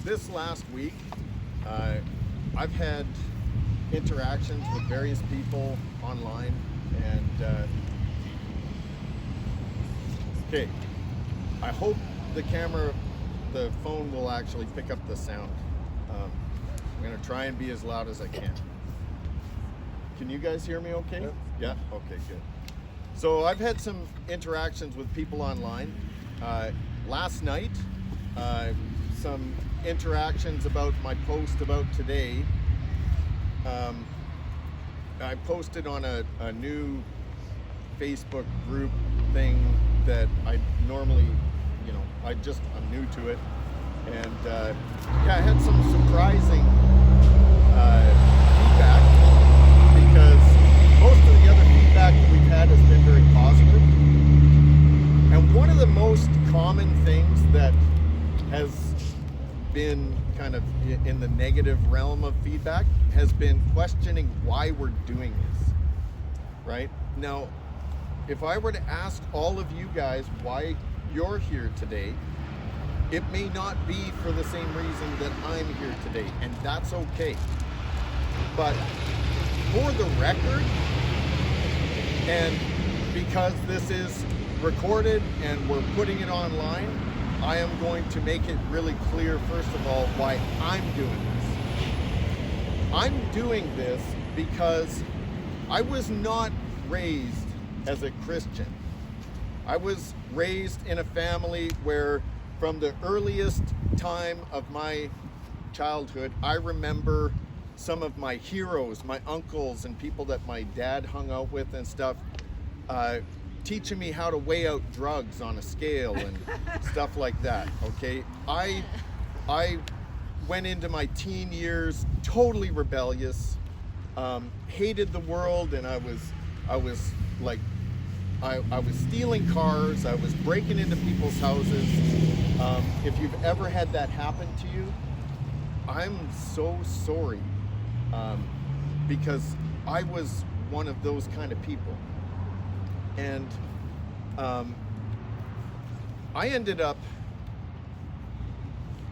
this last week, I've had interactions with various people online, and okay, I hope the phone will actually pick up the sound. I'm gonna try and be as loud as I can. Can you guys hear me okay? Yep. Yeah? Okay, good. So I've had some interactions with people online. Last night, some interactions about my post about today. I posted on a new Facebook group thing that I normally, I'm new to it. And I had some surprising feedback, because most of the other feedback that we've had has been very positive. And one of the most common things that has been kind of in the negative realm of feedback has been questioning why we're doing this, right? Now, if I were to ask all of you guys why you're here today, it may not be for the same reason that I'm here today, and that's okay. But for the record, and because this is recorded and we're putting it online, I am going to make it really clear, first of all, why I'm doing this. I'm doing this because I was not raised as a Christian. I was raised in a family where, from the earliest time of my childhood, I remember some of my heroes, my uncles and people that my dad hung out with and stuff, teaching me how to weigh out drugs on a scale and stuff like that. Okay, I went into my teen years totally rebellious, hated the world, and I was stealing cars, I was breaking into people's houses. If you've ever had that happen to you, I'm so sorry, because I was one of those kind of people. And I ended up,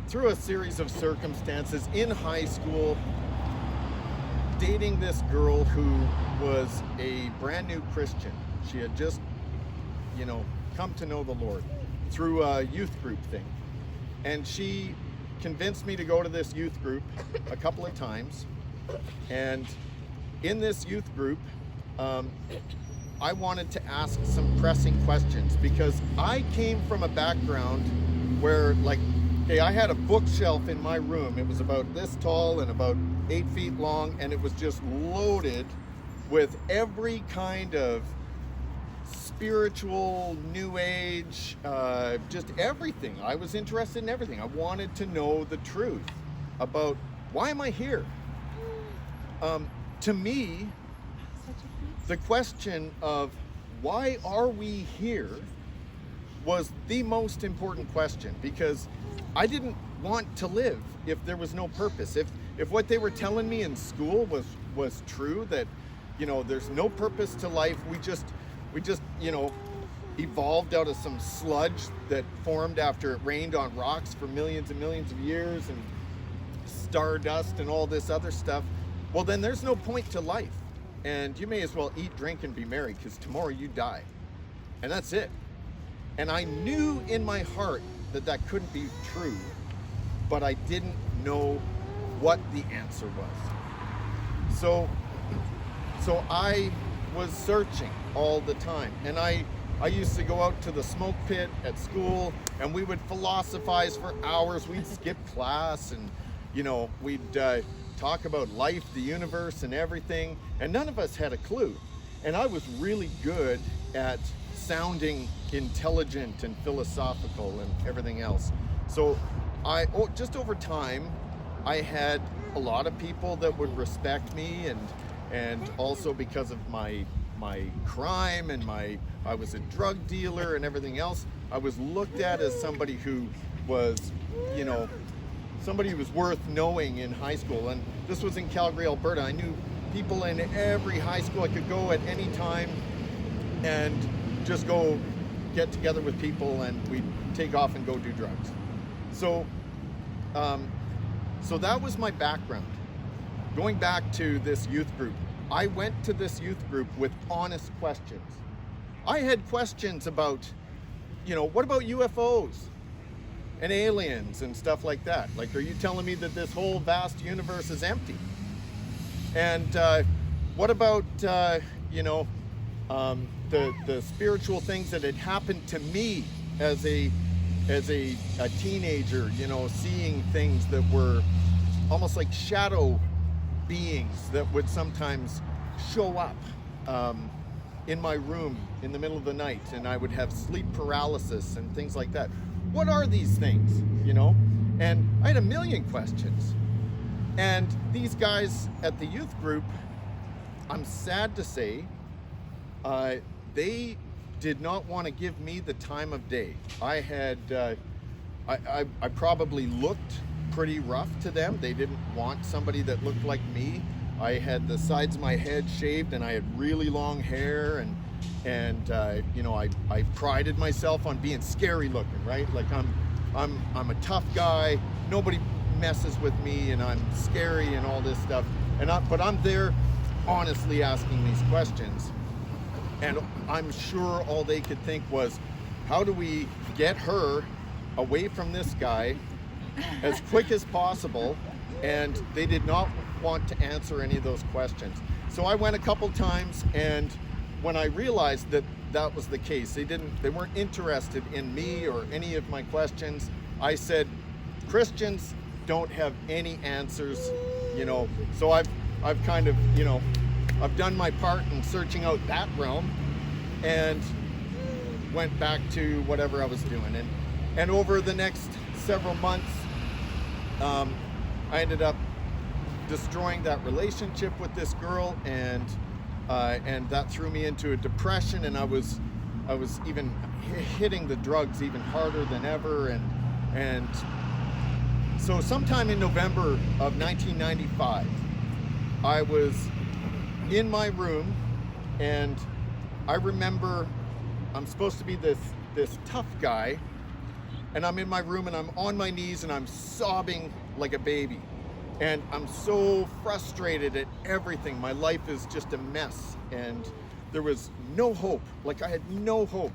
through a series of circumstances in high school, dating this girl who was a brand new Christian. She had just, come to know the Lord through a youth group thing. And she convinced me to go to this youth group a couple of times. And in this youth group, I wanted to ask some pressing questions, because I came from a background where, I had a bookshelf in my room. It was about this tall and about 8 feet long, and it was just loaded with every kind of spiritual, new age, just everything. I was interested in everything. I wanted to know the truth about why am I here? To me, the question of why are we here was the most important question, because I didn't want to live if there was no purpose. If what they were telling me in school was true, that there's no purpose to life, we just evolved out of some sludge that formed after it rained on rocks for millions and millions of years, and stardust and all this other stuff, well, then there's no point to life. And you may as well eat, drink, and be merry, because tomorrow you die. And that's it. And I knew in my heart that couldn't be true, but I didn't know what the answer was. So I was searching all the time. And I used to go out to the smoke pit at school, and we would philosophize for hours. We'd skip class, and we'd talk about life, the universe, and everything, and none of us had a clue. And I was really good at sounding intelligent and philosophical and everything else. So just over time, I had a lot of people that would respect me, and also because of my crime and I was a drug dealer and everything else, I was looked at as somebody who was, somebody who was worth knowing in high school. And this was in Calgary, Alberta. I knew people in every high school. I could go at any time and just go get together with people, and we'd take off and go do drugs. So So that was my background. Going back to this youth group, I went to this youth group with honest questions. I had questions about, what about UFOs and aliens and stuff like that? Like, are you telling me that this whole vast universe is empty? And what about, the spiritual things that had happened to me as a teenager, seeing things that were almost like shadow beings that would sometimes show up in my room in the middle of the night, and I would have sleep paralysis and things like that. What are these things, And I had a million questions. And these guys at the youth group, I'm sad to say, they did not want to give me the time of day. I had, I probably looked pretty rough to them. They didn't want somebody that looked like me. I had the sides of my head shaved, and I had really long hair, and I prided myself on being scary looking, right? Like I'm a tough guy. Nobody messes with me, and I'm scary and all this stuff. But I'm there honestly asking these questions. And I'm sure all they could think was, how do we get her away from this guy as quick as possible? And they did not want to answer any of those questions. So I went a couple times, and when I realized that that was the case, they weren't interested in me or any of my questions, I said, Christians don't have any answers, So I've kind of, I've done my part in searching out that realm, and went back to whatever I was doing. And over the next several months, I ended up destroying that relationship with this girl, and that threw me into a depression, and I was even hitting the drugs even harder than ever, and so sometime in November of 1995, I was in my room, and I remember I'm supposed to be this tough guy, and I'm in my room, and I'm on my knees, and I'm sobbing like a baby, and I'm so frustrated at everything. My life is just a mess, and there was no hope. Like, I had no hope,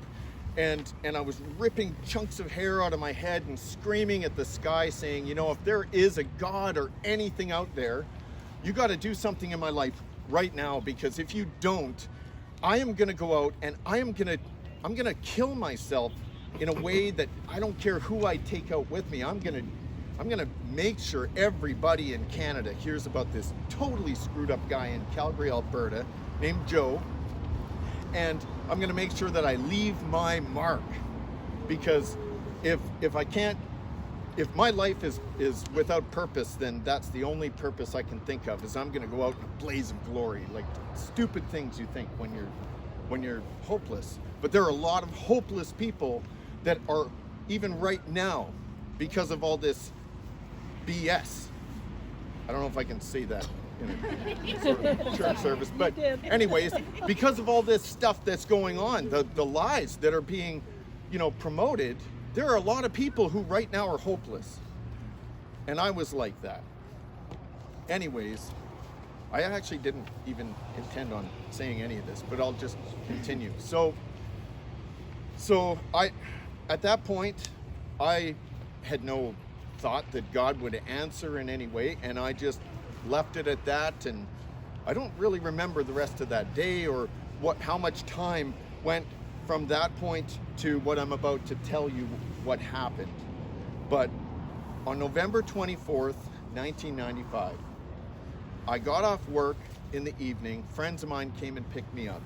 and I was ripping chunks of hair out of my head and screaming at the sky, saying, if there is a God or anything out there, you got to do something in my life right now, because if you don't, I am going to go out and I'm going to kill myself in a way that I don't care who I take out with me. I'm going to make sure everybody in Canada hears about this totally screwed up guy in Calgary, Alberta, named Joe. And I'm going to make sure that I leave my mark, because if my life is without purpose, then that's the only purpose I can think of, is I'm going to go out in a blaze of glory. Like, stupid things you think when you're hopeless. But there are a lot of hopeless people that are, even right now, because of all this BS. I don't know if I can say that in a sort of church service, but anyways, because of all this stuff that's going on, the lies that are being, promoted, there are a lot of people who right now are hopeless. And I was like that. Anyways, I actually didn't even intend on saying any of this, but I'll just continue. So at that point, I had no thought that God would answer in any way, and I just left it at that. And I don't really remember the rest of that day, or how much time went from that point to what I'm about to tell you what happened. But on November 24th, 1995, I got off work in the evening. Friends of mine came and picked me up,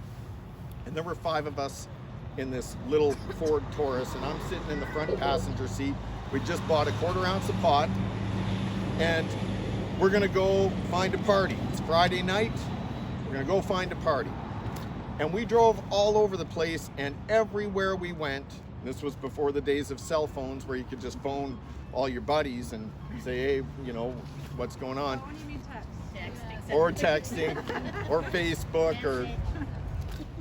and there were 5 of us in this little Ford Taurus, and I'm sitting in the front passenger seat. We just bought a 1/4 ounce of pot, and we're gonna go find a party. It's Friday night. We're gonna go find a party. And we drove all over the place, and everywhere we went, this was before the days of cell phones where you could just phone all your buddies and say, hey, what's going on? What do you mean text? Texting. Or texting, or Facebook, or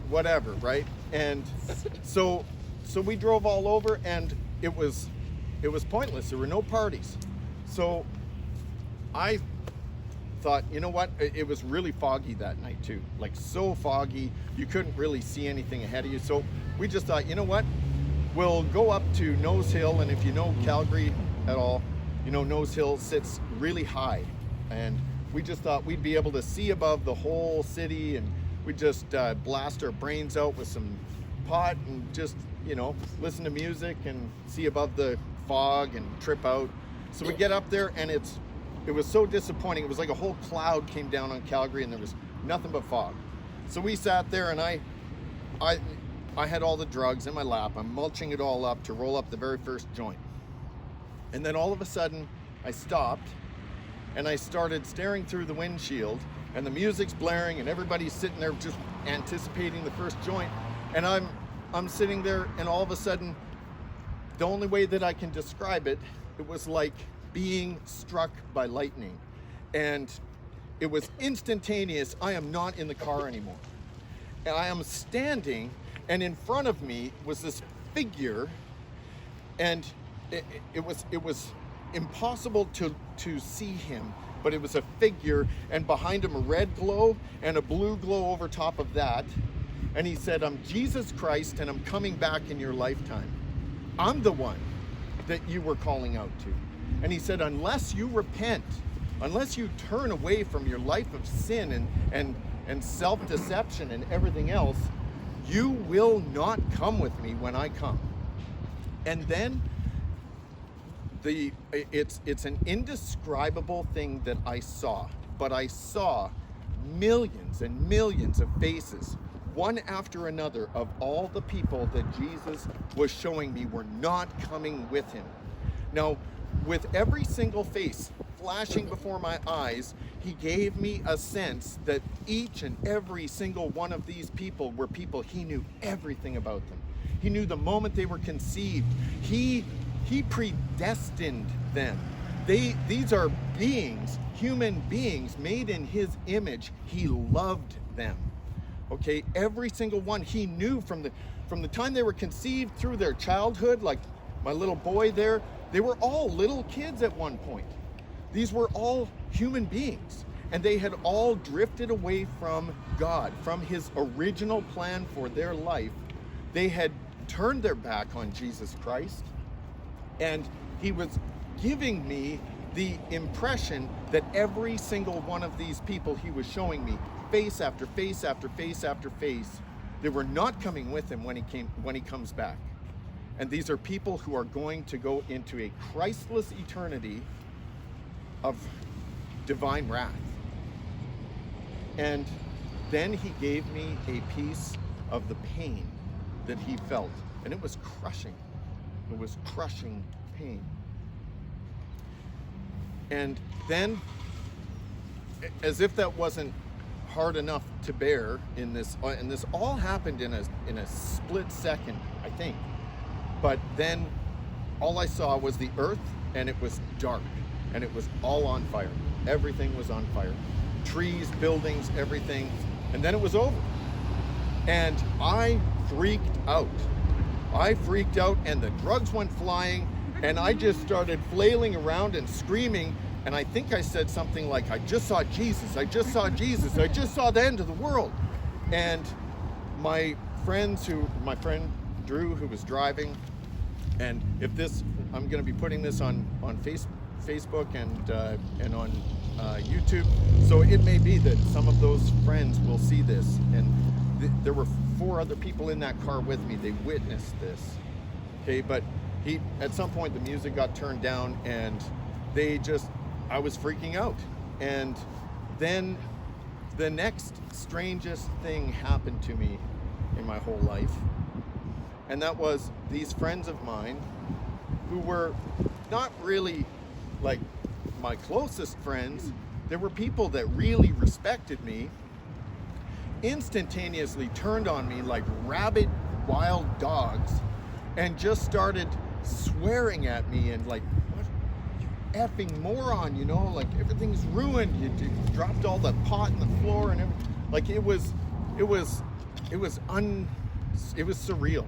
whatever, right? And so we drove all over, and it was pointless. There were no parties. So I thought, you know what, it was really foggy that night too, like so foggy you couldn't really see anything ahead of you. So we just thought, you know what, we'll go up to Nose Hill. And if you know Calgary at all, you know Nose Hill sits really high, and we just thought we'd be able to see above the whole city, and we'd just blast our brains out with some pot and just, you know, listen to music and see above the fog and trip out. So we get up there, and it was so disappointing. It was like a whole cloud came down on Calgary and there was nothing but fog. So we sat there, and I had all the drugs in my lap. I'm mulching it all up to roll up the very first joint. And then all of a sudden I stopped, and I started staring through the windshield, and the music's blaring and everybody's sitting there just anticipating the first joint. And I'm sitting there, and all of a sudden, the only way that I can describe it, it was like being struck by lightning. And it was instantaneous. I am not in the car anymore. And I am standing, and in front of me was this figure, and it was impossible to see him, but it was a figure, and behind him a red glow and a blue glow over top of that. And he said, "I'm Jesus Christ, and I'm coming back in your lifetime. I'm the one that you were calling out to." And he said, "Unless you repent, unless you turn away from your life of sin and self-deception and everything else, you will not come with me when I come." And then it's an indescribable thing that I saw, but I saw millions and millions of faces, one after another, of all the people that Jesus was showing me were not coming with him. Now, with every single face flashing before my eyes, he gave me a sense that each and every single one of these people were people he knew everything about them. He knew the moment they were conceived. He predestined them. These are beings, human beings made in his image. He loved them. Okay, every single one he knew from the time they were conceived through their childhood. Like my little boy there, they were all little kids at one point. These were all human beings, and they had all drifted away from God, from his original plan for their life. They had turned their back on Jesus Christ, and he was giving me the impression that every single one of these people he was showing me, face after face after face after face, they were not coming with him when he comes back. And these are people who are going to go into a Christless eternity of divine wrath. And then he gave me a piece of the pain that he felt, and it was crushing. It was crushing pain. And then, as if that wasn't hard enough to bear in this, and this all happened in a split second, I think. But then all I saw was the earth, and it was dark, and it was all on fire. Everything was on fire. Trees, buildings, everything. And then it was over. And I freaked out. And the drugs went flying, and I just started flailing around and screaming. And I think I said something like, "I just saw Jesus. I just saw Jesus. I just saw the end of the world." And my friend Drew, who was driving, and I'm going to be putting this on Facebook and on YouTube. So it may be that some of those friends will see this. And there were 4 other people in that car with me. They witnessed this. Okay, but at some point the music got turned down, and I was freaking out. And then the next strangest thing happened to me in my whole life. And that was these friends of mine who were not really like my closest friends. There were people that really respected me, instantaneously turned on me like rabid wild dogs and just started swearing at me and like, "What, you effing moron, you know, like everything's ruined. You dropped all the pot in the floor," and everything. Like it was surreal.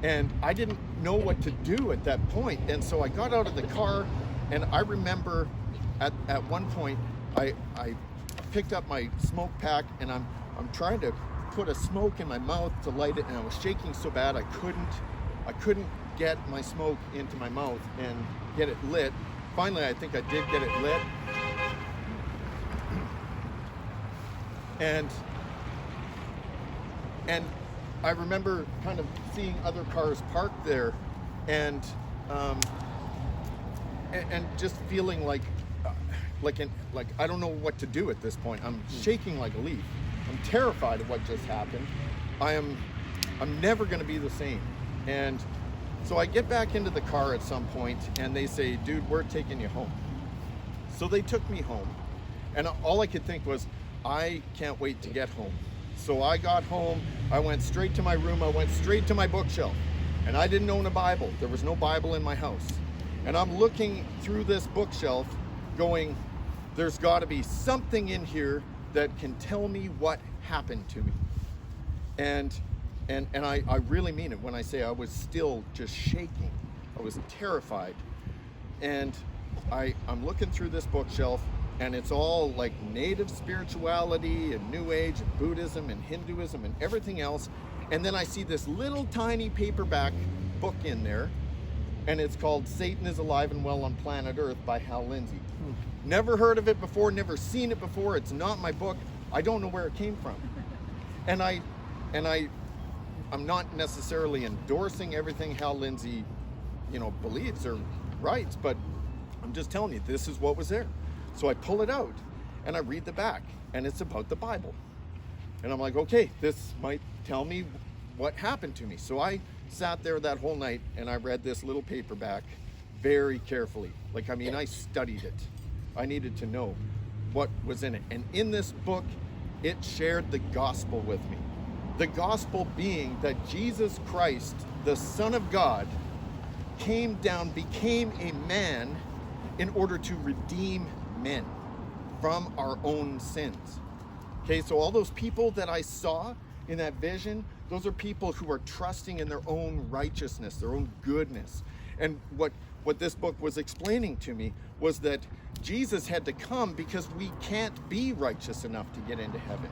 And I didn't know what to do at that point. And so I got out of the car, and I remember at one point, I picked up my smoke pack, and I'm trying to put a smoke in my mouth to light it, and I was shaking so bad I couldn't get my smoke into my mouth and get it lit. Finally, I think I did get it lit. And I remember kind of seeing other cars parked there, and just feeling like I don't know what to do at this point. I'm shaking like a leaf. I'm terrified of what just happened. I'm never going to be the same. And so I get back into the car at some point, and they say, "Dude, we're taking you home." So they took me home, and all I could think was, I can't wait to get home. So I got home, I went straight to my room, I went straight to my bookshelf, and I didn't own a Bible. There was no Bible in my house. And I'm looking through this bookshelf going, there's got to be something in here that can tell me what happened to me. And I really mean it when I say I was still just shaking. I was terrified. And I'm looking through this bookshelf, and it's all like native spirituality and New Age and Buddhism and Hinduism and everything else. And then I see this little tiny paperback book in there, and it's called Satan is Alive and Well on Planet Earth by Hal Lindsey. Never heard of it before, never seen it before. It's not my book. I don't know where it came from. And I'm not necessarily endorsing everything Hal Lindsey, believes or writes, but I'm just telling you, this is what was there. So I pull it out and I read the back, and it's about the Bible. And I'm like, okay, this might tell me what happened to me. So I sat there that whole night and I read this little paperback very carefully. I studied it. I needed to know what was in it. And in this book, it shared the gospel with me. The gospel being that Jesus Christ, the Son of God, came down, became a man in order to redeem men from our own sins. Okay, so all those people that I saw in that vision, those are people who are trusting in their own righteousness, their own goodness. And what this book was explaining to me was that Jesus had to come because we can't be righteous enough to get into heaven.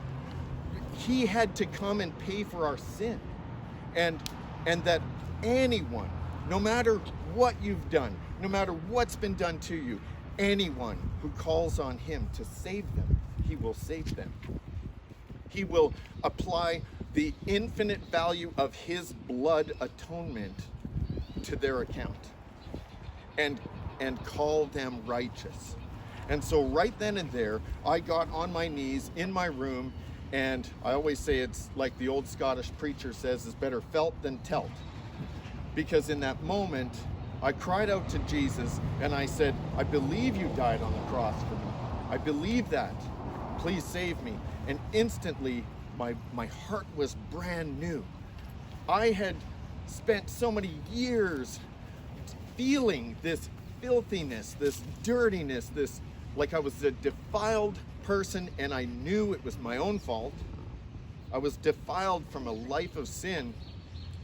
He had to come and pay for our sin. And that anyone, no matter what you've done, no matter what's been done to you, anyone who calls on him to save them, he will save them. He will apply the infinite value of his blood atonement to their account and call them righteous. And so right then and there, I got on my knees in my room, and I always say it's like the old Scottish preacher says, it's better felt than telt. Because in that moment, I cried out to Jesus and I said, I believe you died on the cross for me. I believe that. Please save me. And instantly, my heart was brand new. I had spent so many years feeling this filthiness, this dirtiness, this like I was a defiled person, and I knew it was my own fault. I was defiled from a life of sin.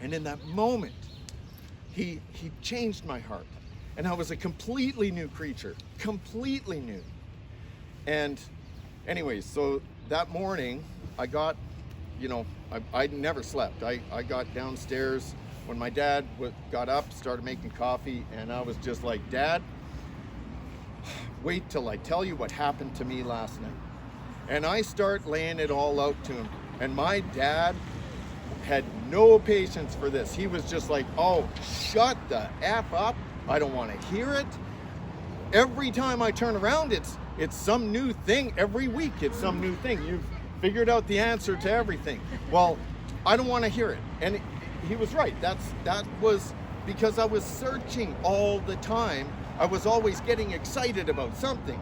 And in that moment, He changed my heart, and I was a completely new creature, completely new. And anyways, so that morning I got, I never slept. I got downstairs when my dad got up, started making coffee, and I was just like, Dad, wait till I tell you what happened to me last night. And I start laying it all out to him, and my dad had no patience for this. He was just like, oh, shut the F up. I don't want to hear it. Every time I turn around, it's some new thing. Every week, it's some new thing. You've figured out the answer to everything. Well, I don't want to hear it. And he was right. That was because I was searching all the time. I was always getting excited about something.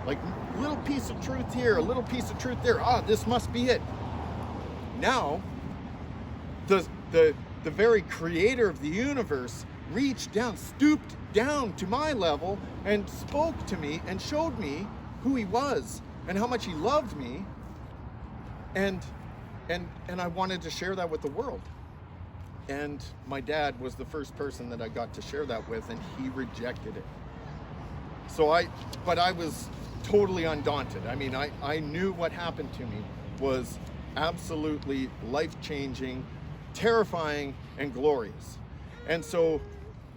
Like a little piece of truth here, a little piece of truth there. This must be it. Now, the very creator of the universe reached down, stooped down to my level and spoke to me and showed me who he was and how much he loved me. And I wanted to share that with the world. And my dad was the first person that I got to share that with, and he rejected it. but I was totally undaunted. I mean, I knew what happened to me was absolutely life-changing, terrifying, and glorious. And so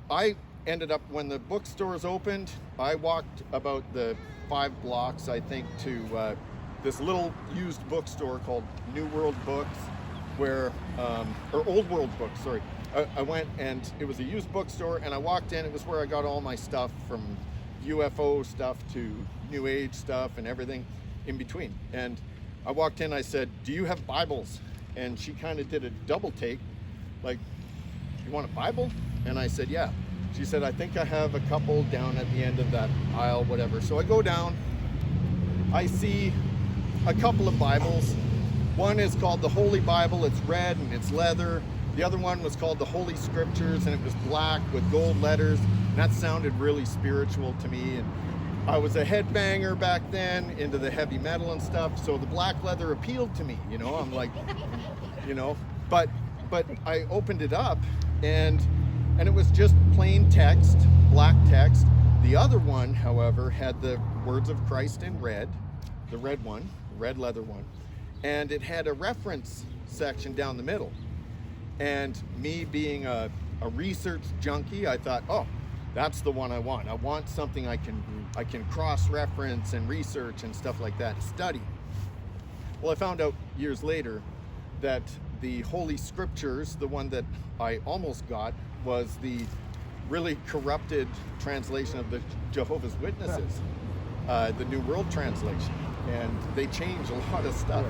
I ended up, when the bookstores opened, I walked about the 5 blocks, I think, to this little used bookstore called New World Books, where, or Old World Books, sorry. I went, and it was a used bookstore, and I walked in. It was where I got all my stuff, from UFO stuff to New Age stuff and everything in between. And I walked in, I said, "Do you have Bibles?" And she kind of did a double take, like, "You want a Bible?" And I said, "Yeah." She said, "I think I have a couple down at the end of that aisle, whatever." So I go down, I see a couple of Bibles. One is called the Holy Bible, it's red and it's leather. The other one was called the Holy Scriptures, and it was black with gold letters. And that sounded really spiritual to me. And I was a headbanger back then, into the heavy metal and stuff. So the black leather appealed to me, you know, I'm like, you know, but I opened it up, and it was just plain text, black text. The other one, however, had the words of Christ in red, the red one, red leather one. And it had a reference section down the middle. And me being a research junkie, I thought, oh, that's the one I want. I want something I can cross-reference and research and stuff like that, study. Well, I found out years later that the Holy Scriptures, the one that I almost got, was the really corrupted translation of the Jehovah's Witnesses, the New World Translation. And they changed a lot of stuff.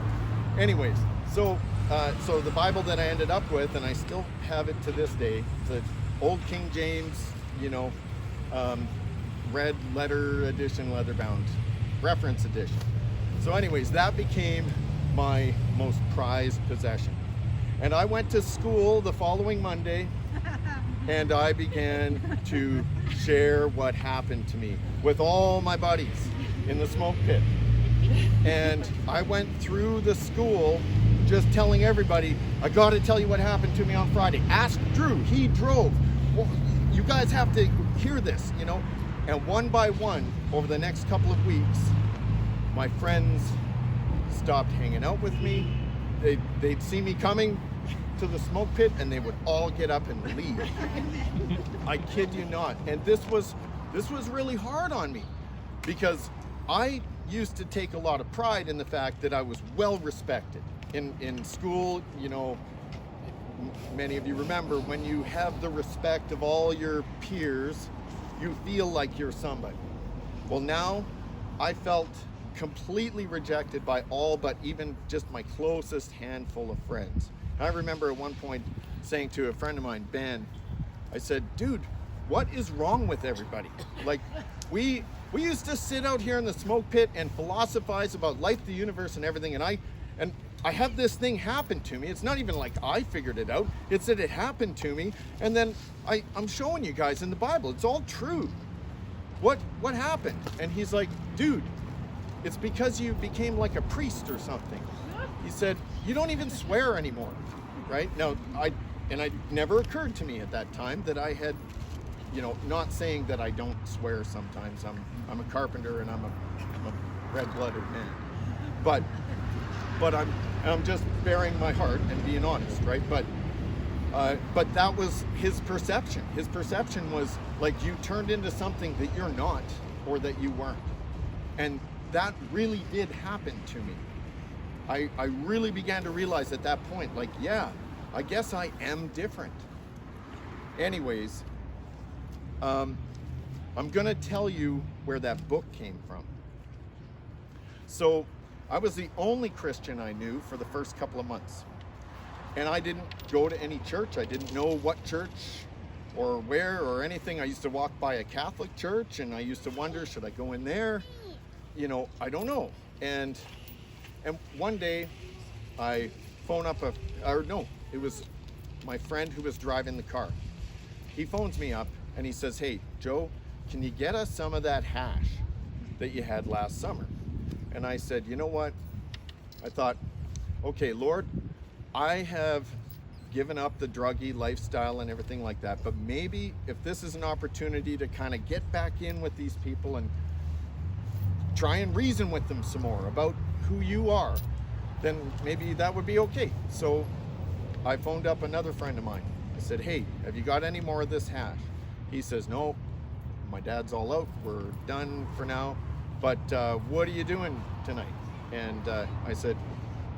Anyways, so the Bible that I ended up with, and I still have it to this day, the old King James, you know, red letter edition, leather bound reference edition. So anyways, that became my most prized possession. And I went to school the following Monday, and I began to share what happened to me with all my buddies in the smoke pit. And I went through the school just telling everybody, "I got to tell you what happened to me on Friday. Ask Drew, he drove. Well, you guys have to hear this, you know." And one by one, over the next couple of weeks, my friends stopped hanging out with me. They'd see me coming to the smoke pit, and they would all get up and leave. I kid you not. And this was really hard on me, because I used to take a lot of pride in the fact that I was well respected in school. You know, many of you remember, when you have the respect of all your peers, you feel like you're somebody. Well, now I felt completely rejected by all but even just my closest handful of friends. And I remember at one point saying to a friend of mine, Ben, I said, "Dude, what is wrong with everybody? Like, we used to sit out here in the smoke pit and philosophize about life, the universe, and everything, and I have this thing happen to me. It's not even like I figured it out. It's that it happened to me, and then I'm showing you guys in the Bible. It's all true. What happened?" And he's like, "Dude, it's because you became like a priest or something." He said, "You don't even swear anymore," right? Now, it never occurred to me at that time that I had, you know, not saying that I don't swear sometimes. I'm a carpenter, and I'm a red-blooded man. But I'm just bearing my heart and being honest, right? But that was his perception. His perception was like, you turned into something that you're not, or that you weren't. And that really did happen to me. I really began to realize at that point, like, yeah, I guess I am different. Anyways, I'm gonna tell you where that book came from. So I was the only Christian I knew for the first couple of months. And I didn't go to any church. I didn't know what church or where or anything. I used to walk by a Catholic church, and I used to wonder, should I go in there? You know, I don't know. And one day I phone up it was my friend who was driving the car. He phones me up and he says, "Hey, Joe, can you get us some of that hash that you had last summer?" And I said, "You know what?" I thought, "Okay, Lord, I have given up the druggy lifestyle and everything like that, but maybe if this is an opportunity to kind of get back in with these people and try and reason with them some more about who you are, then maybe that would be okay. So I phoned up another friend of mine. I said, hey, have you got any more of this hash? He says, no, my dad's all out. We're done for now. But what are you doing tonight? And I said,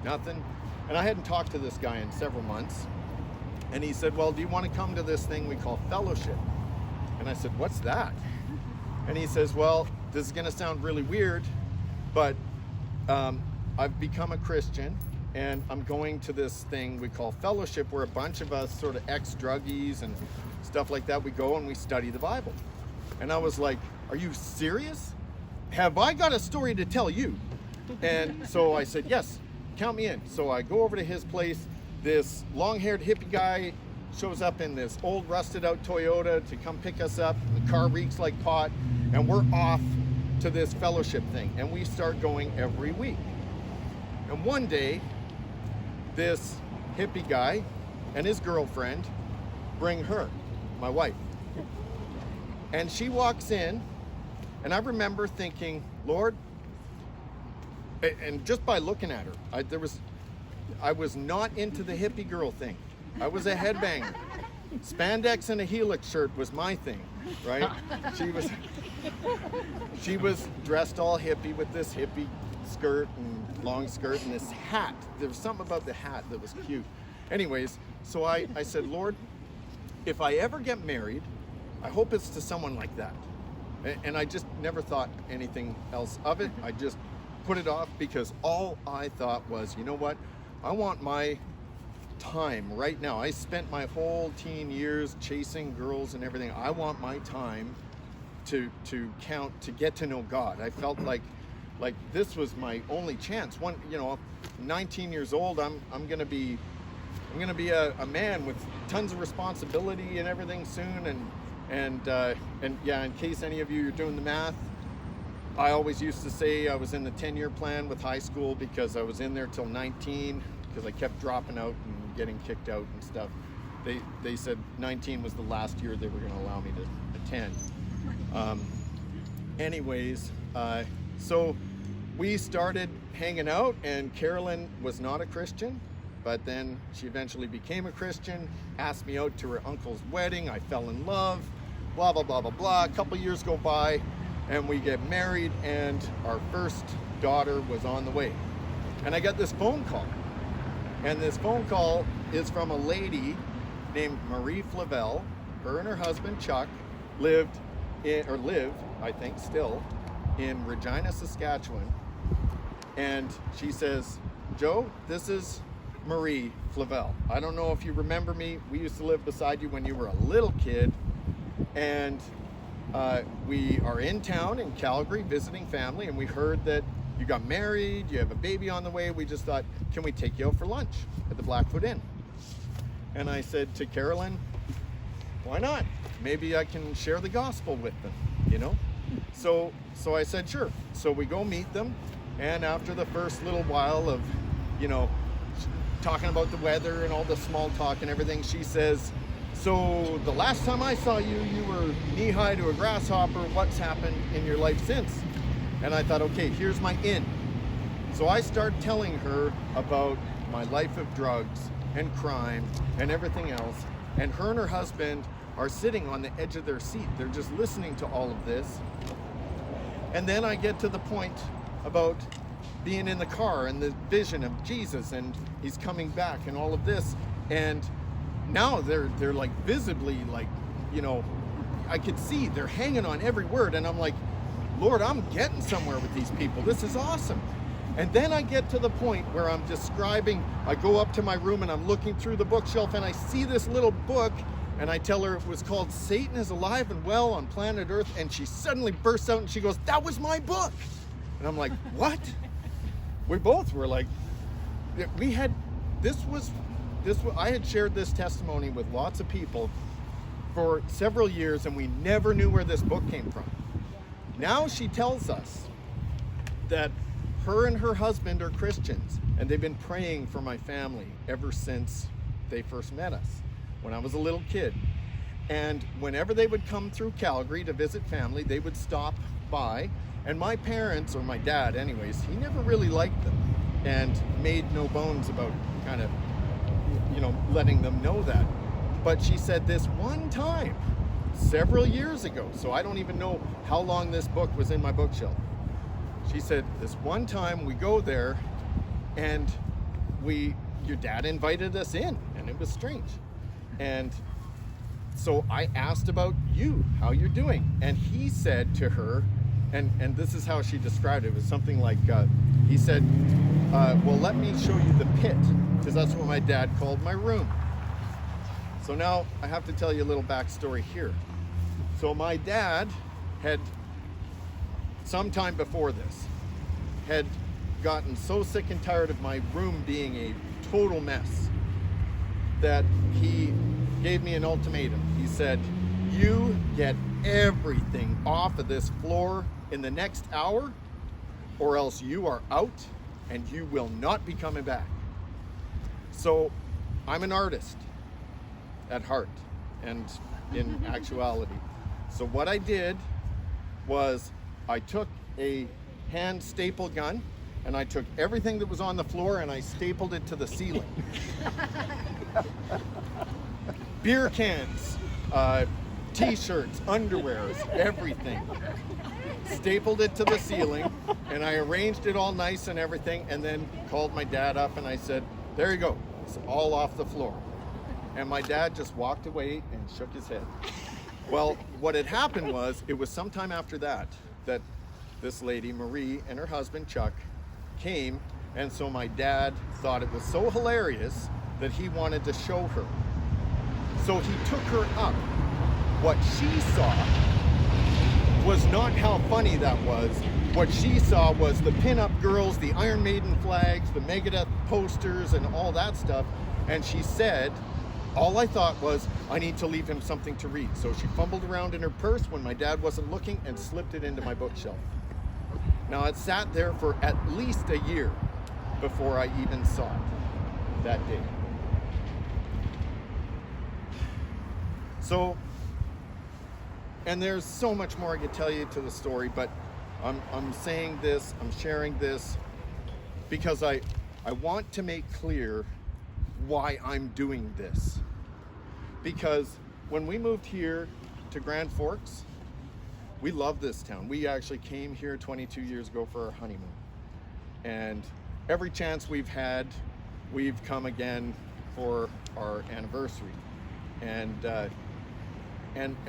nothing. And I hadn't talked to this guy in several months. And he said, well, do you want to come to this thing we call fellowship? And I said, what's that? And he says, well, this is going to sound really weird, but I've become a Christian, and I'm going to this thing we call fellowship, where a bunch of us sort of ex-druggies and stuff like that, we go and we study the Bible. And I was like, are you serious? Have I got a story to tell you? And so I said, yes, count me in. So I go over to his place. This long-haired hippie guy shows up in this old rusted out Toyota to come pick us up. The car reeks like pot, and we're off to this fellowship thing. And we start going every week. And one day, this hippie guy and his girlfriend bring her, my wife. And she walks in, and I remember thinking, Lord, and just by looking at her, I was not into the hippie girl thing. I was a headbanger. Spandex and a helix shirt was my thing, right? She was dressed all hippie with this hippie skirt and long skirt and this hat. There was something about the hat that was cute. Anyways, so I said, Lord, if I ever get married, I hope it's to someone like that. And I just never thought anything else of it. I just put it off because all I thought was, you know what? I want my time right now. I spent my whole teen years chasing girls and everything. I want my time to count, to get to know God. I felt like this was my only chance. 19 years old, I'm gonna be a man with tons of responsibility and everything soon. And yeah, in case any of you are doing the math, I always used to say I was in the 10-year plan with high school because I was in there till 19 because I kept dropping out and getting kicked out and stuff. They said 19 was the last year they were going to allow me to attend. Anyways, so we started hanging out, and Carolyn was not a Christian, but then she eventually became a Christian, asked me out to her uncle's wedding. I fell in love, blah, blah, blah, blah, blah. A couple years go by, and we get married, and our first daughter was on the way. And I got this phone call. And this phone call is from a lady named Marie Flavel. Her and her husband, Chuck, live, I think still, in Regina, Saskatchewan. And she says, Joe, this is Marie Flavel. I don't know if you remember me. We used to live beside you when you were a little kid. And we are in town in Calgary visiting family, and we heard that you got married, you have a baby on the way. We just thought, can we take you out for lunch at the Blackfoot Inn? And I said to Carolyn, why not? Maybe I can share the gospel with them, you know? So I said, sure. So we go meet them, and after the first little while of, talking about the weather and all the small talk and everything, she says, so the last time I saw you, you were knee-high to a grasshopper. What's happened in your life since? And I thought, okay, here's my in. So I start telling her about my life of drugs and crime and everything else. And her and her husband are sitting on the edge of their seat. They're just listening to all of this. And then I get to the point about being in the car and the vision of Jesus, and he's coming back and all of this. And now they're like visibly like, I could see they're hanging on every word. And I'm like, Lord, I'm getting somewhere with these people. This is awesome. And then I get to the point where I'm describing, I go up to my room and I'm looking through the bookshelf and I see this little book, and I tell her it was called Satan is Alive and Well on Planet Earth. And she suddenly bursts out and she goes, that was my book. And I'm like, what? We both were like, I had shared this testimony with lots of people for several years, and we never knew where this book came from. Now she tells us that her and her husband are Christians, and they've been praying for my family ever since they first met us when I was a little kid. And whenever they would come through Calgary to visit family, they would stop by. And my parents, or my dad anyways, he never really liked them and made no bones about kind of, letting them know that. But she said this one time, several years ago, so I don't even know how long this book was in my bookshelf. She said, this one time we go there and your dad invited us in, and it was strange. And so I asked about you, how you're doing. And he said to her, and this is how she described it, it was something like, he said, well, let me show you the pit, because that's what my dad called my room. So now I have to tell you a little backstory here. So my dad had, sometime before this, had gotten so sick and tired of my room being a total mess that he gave me an ultimatum. He said, you get everything off of this floor in the next hour, or else you are out and you will not be coming back. So I'm an artist at heart and in actuality. So what I did was I took a hand staple gun and I took everything that was on the floor and I stapled it to the ceiling. Beer cans, t-shirts, underwears, everything. Stapled it to the ceiling and I arranged it all nice and everything, and then called my dad up and I said, there you go, it's all off the floor. And my dad just walked away and shook his head. Well, what had happened was, it was sometime after that this lady, Marie, and her husband, Chuck, came, and so my dad thought it was so hilarious that he wanted to show her. So he took her up. What she saw was not how funny that was. What she saw was the pin-up girls, the Iron Maiden flags, the Megadeth posters, and all that stuff. And she said, all I thought was, I need to leave him something to read. So she fumbled around in her purse when my dad wasn't looking and slipped it into my bookshelf. Now it sat there for at least a year before I even saw it that day. So, and there's so much more I could tell you to the story, but I'm saying this, I'm sharing this because I want to make clear why I'm doing this. Because when we moved here to Grand Forks, we love this town. We actually came here 22 years ago for our honeymoon. And every chance we've had, we've come again for our anniversary. And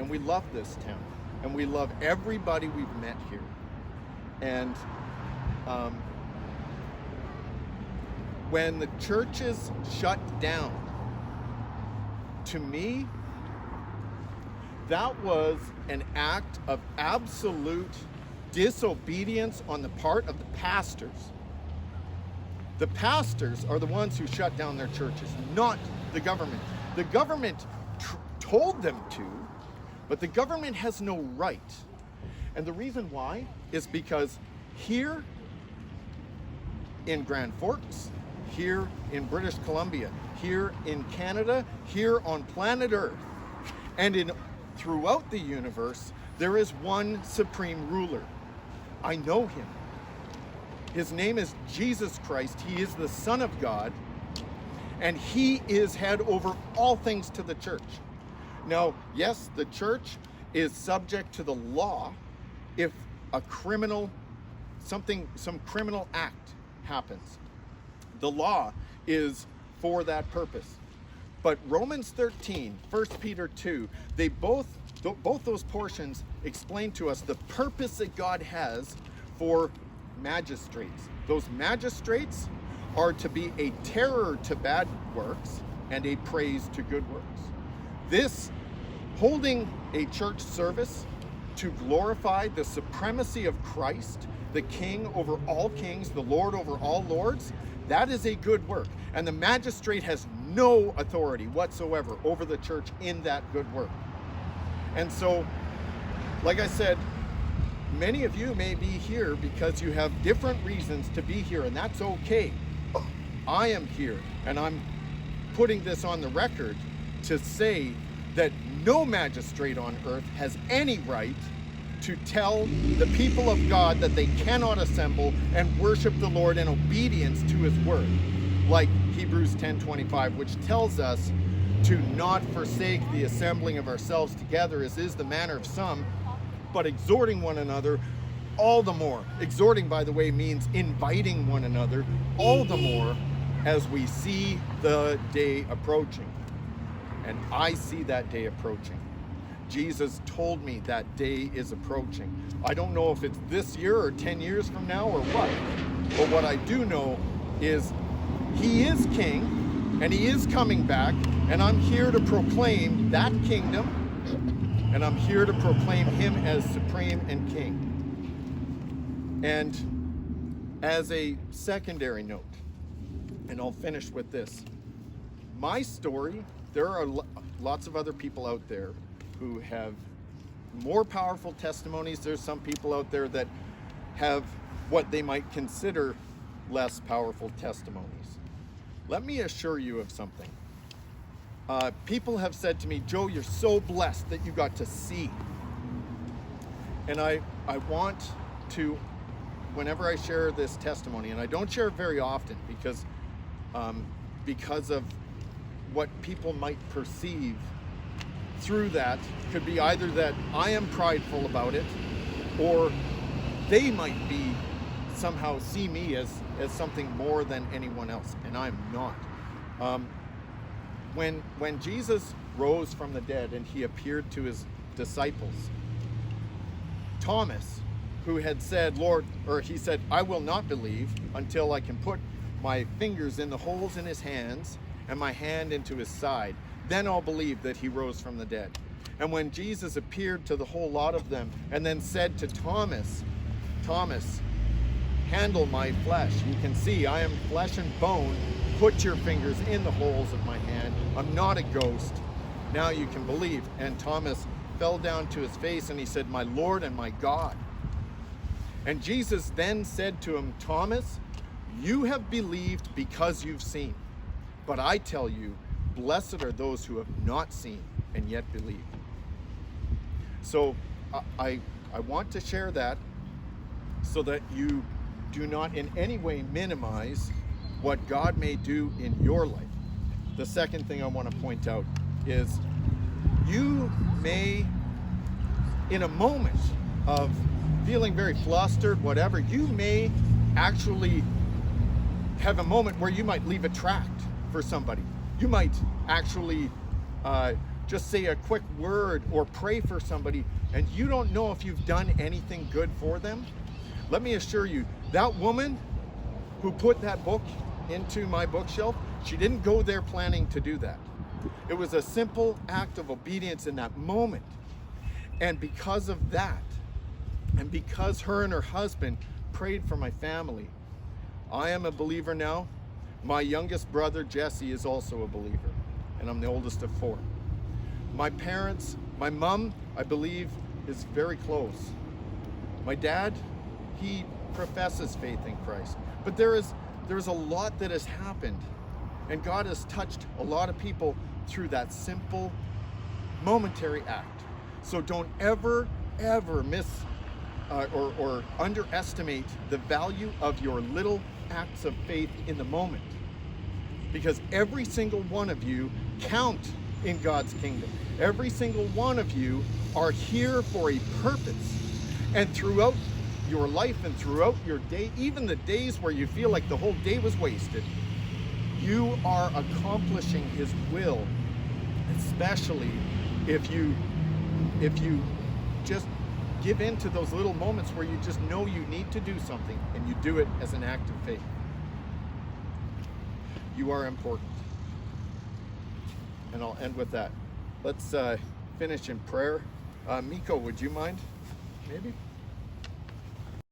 we love this town. And we love everybody we've met here. And when the churches shut down, to me, that was an act of absolute disobedience on the part of the pastors. The pastors are the ones who shut down their churches, not the government. The government told them to, but the government has no right. And the reason why is because here in Grand Forks, here in British Columbia, here in Canada, here on planet Earth, and throughout the universe, there is one supreme ruler. I know him. His name is Jesus Christ. He is the Son of God, and he is head over all things to the church. Now, yes, the church is subject to the law if a criminal, some criminal act happens. The law is for that purpose. But Romans 13, 1 Peter 2, they both those portions explain to us the purpose that God has for magistrates. Those magistrates are to be a terror to bad works and a praise to good works. This holding a church service to glorify the supremacy of Christ, the King over all kings, the Lord over all lords, that is a good work. And the magistrate has no authority whatsoever over the church in that good work. And so, like I said, many of you may be here because you have different reasons to be here, and that's okay. I am here, and I'm putting this on the record to say that no magistrate on earth has any right to tell the people of God that they cannot assemble and worship the Lord in obedience to his word. Like Hebrews 10:25, which tells us to not forsake the assembling of ourselves together, as is the manner of some, but exhorting one another all the more. Exhorting, by the way, means inviting one another all the more as we see the day approaching. And I see that day approaching. Jesus told me that day is approaching. I don't know if it's this year or 10 years from now or what. But what I do know is he is king and he is coming back, and I'm here to proclaim that kingdom, and I'm here to proclaim him as supreme and king. And as a secondary note, and I'll finish with this, my story, there are lots of other people out there who have more powerful testimonies. There's some people out there that have what they might consider less powerful testimonies. Let me assure you of something. People have said to me, Joe, you're so blessed that you got to see. And I want to, whenever I share this testimony, and I don't share it very often because of what people might perceive through that, could be either that I am prideful about it, or they might be somehow see me as something more than anyone else, and I'm not. When Jesus rose from the dead and he appeared to his disciples, Thomas, who had said, he said, I will not believe until I can put my fingers in the holes in his hands and my hand into his side. Then I'll believe that he rose from the dead. And when Jesus appeared to the whole lot of them and then said to Thomas, Thomas, handle my flesh. You can see I am flesh and bone. Put your fingers in the holes of my hand. I'm not a ghost. Now you can believe. And Thomas fell down to his face and he said, my Lord and my God. And Jesus then said to him, Thomas, you have believed because you've seen. But I tell you, blessed are those who have not seen and yet believe. So I want to share that so that you do not in any way minimize what God may do in your life. The second thing I want to point out is you may, in a moment of feeling very flustered, whatever, you may actually have a moment where you might leave a tract for somebody. You might actually just say a quick word or pray for somebody, and you don't know if you've done anything good for them. Let me assure you, that woman who put that book into my bookshelf, she didn't go there planning to do that. It was a simple act of obedience in that moment. And because of that, and because her and her husband prayed for my family, I am a believer now. My youngest brother, Jesse, is also a believer, and I'm the oldest of 4. My parents, my mom, I believe, is very close. My dad, he professes faith in Christ. But there's a lot that has happened, and God has touched a lot of people through that simple, momentary act. So don't ever miss or underestimate the value of your little acts of faith in the moment, because every single one of you count in God's kingdom. Every single one of you are here for a purpose, and throughout your life and throughout your day, even the days where you feel like the whole day was wasted, you are accomplishing his will, especially if you just give in to those little moments where you just know you need to do something and you do it as an act of faith. You are important. And I'll end with that. Let's finish in prayer. Miko, would you mind? Maybe?